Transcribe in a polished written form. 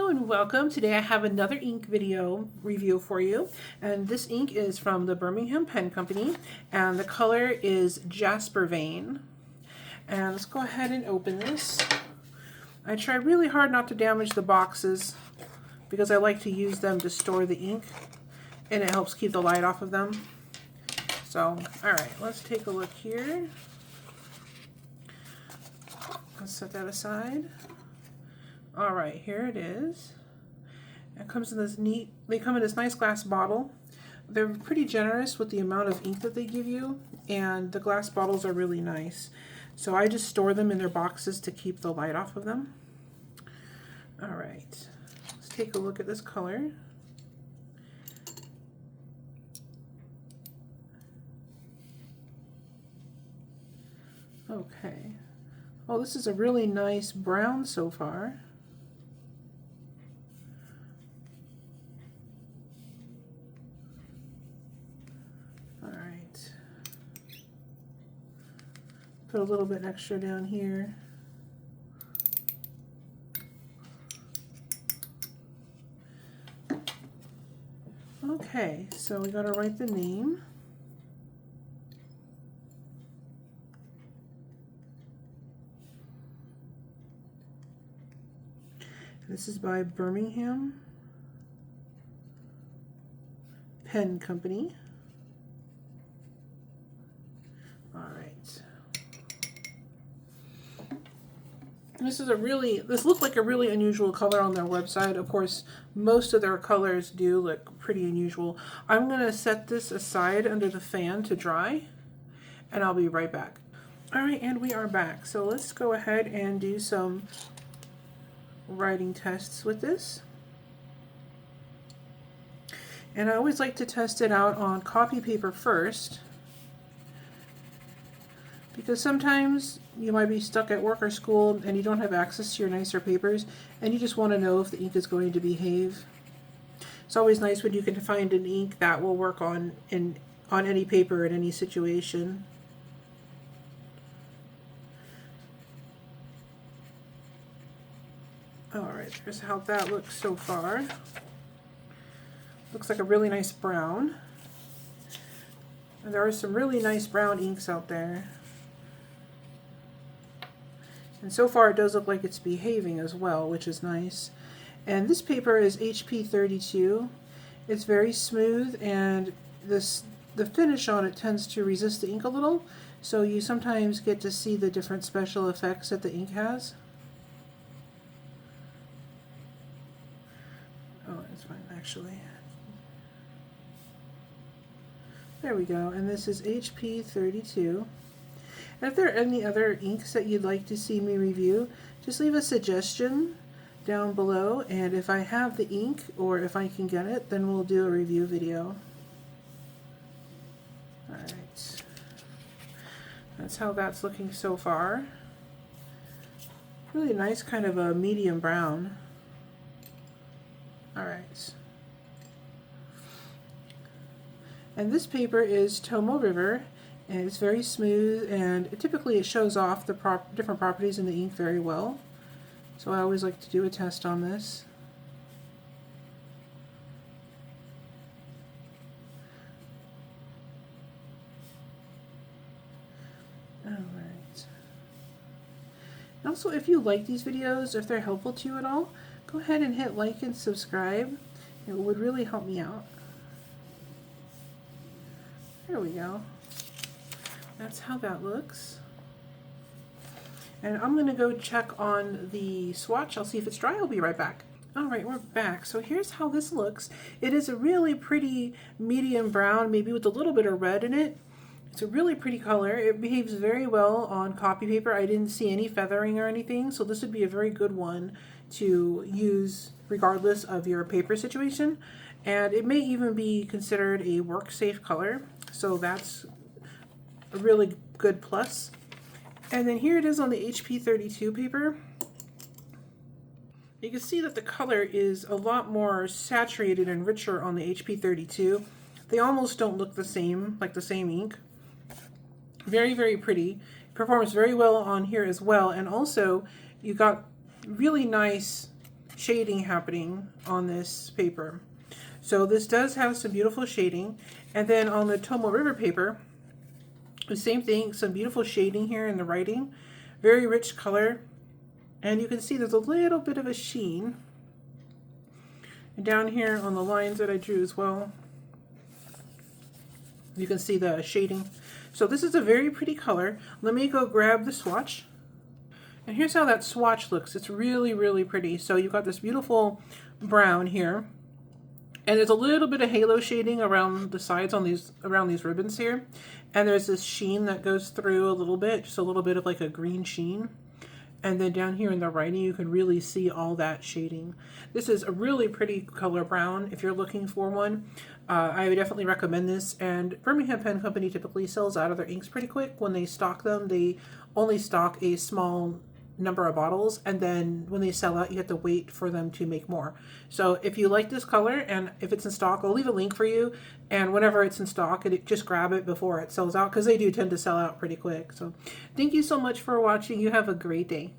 Hello and welcome. Today I have another ink video review for you, and this ink is from the Birmingham Pen Company and the color is Jasper Vein. And let's go ahead and open this. I try really hard not to damage the boxes because I like to use them to store the ink and it helps keep the light off of them. So, alright, let's take a look here. Let's set that aside. Alright, here it is. It comes in this neat, they come in this nice glass bottle. They're pretty generous with the amount of ink that they give you, and the glass bottles are really nice. So I just store them in their boxes to keep the light off of them. Alright, let's take a look at this color. Okay. Oh, this is a really nice brown so far. Alright. Put a little bit extra down here. Okay, so we gotta write the name. This is by Birmingham Pen Company. All right. This looked like a really unusual color on their website. Of course, most of their colors do look pretty unusual. I'm gonna set this aside under the fan to dry, and I'll be right back. All right, and we are back. So let's go ahead and do some writing tests with this. And I always like to test it out on copy paper first, because sometimes you might be stuck at work or school and you don't have access to your nicer papers and you just want to know if the ink is going to behave. It's always nice when you can find an ink that will work on any paper in any situation. Alright, here's how that looks so far. Looks like a really nice brown. And there are some really nice brown inks out there. And so far it does look like it's behaving as well, which is nice. And this paper is HP 32. It's very smooth, and the finish on it tends to resist the ink a little, so you sometimes get to see the different special effects that the ink has. Oh, it's fine, actually. There we go, and this is HP 32. And if there are any other inks that you'd like to see me review, just leave a suggestion down below, and if I have the ink or if I can get it, then we'll do a review video. Alright. That's how that's looking so far. Really nice, kind of a medium brown. Alright. And this paper is Tomo River, and it's very smooth, and typically it shows off the different properties in the ink very well. So I always like to do a test on this. Alright. Also, if you like these videos, if they're helpful to you at all, go ahead and hit like and subscribe. It would really help me out. There we go. That's how that looks. And I'm going to go check on the swatch. I'll see if it's dry. I'll be right back. Alright, we're back. So here's how this looks. It is a really pretty medium brown, maybe with a little bit of red in it. It's a really pretty color. It behaves very well on copy paper. I didn't see any feathering or anything, so this would be a very good one to use regardless of your paper situation. And it may even be considered a work safe color, so that's a really good plus. And then here it is on the HP 32 paper. You can see that the color is a lot more saturated and richer on the HP 32. They almost don't look the same, like the same ink. Very, very pretty. Performs very well on here as well. And also, you got really nice shading happening on this paper. So this does have some beautiful shading. And then on the Tomo River paper, the same thing, some beautiful shading here in the writing. Very rich color. And you can see there's a little bit of a sheen. And down here on the lines that I drew as well, you can see the shading. So this is a very pretty color. Let me go grab the swatch. And here's how that swatch looks. It's really, really pretty. So you've got this beautiful brown here. And there's a little bit of halo shading around the sides on these, around these ribbons here. And there's this sheen that goes through a little bit, just a little bit of like a green sheen. And then down here in the writing, you can really see all that shading. This is a really pretty color brown if you're looking for one. I would definitely recommend this. And Birmingham Pen Company typically sells out of their inks pretty quick. When they stock them, they only stock a small number of bottles, and then when they sell out, you have to wait for them to make more. So if you like this color and if it's in stock, I'll leave a link for you, and whenever it's in stock, just grab it before it sells out, because they do tend to sell out pretty quick. So thank you so much for watching. You have a great day.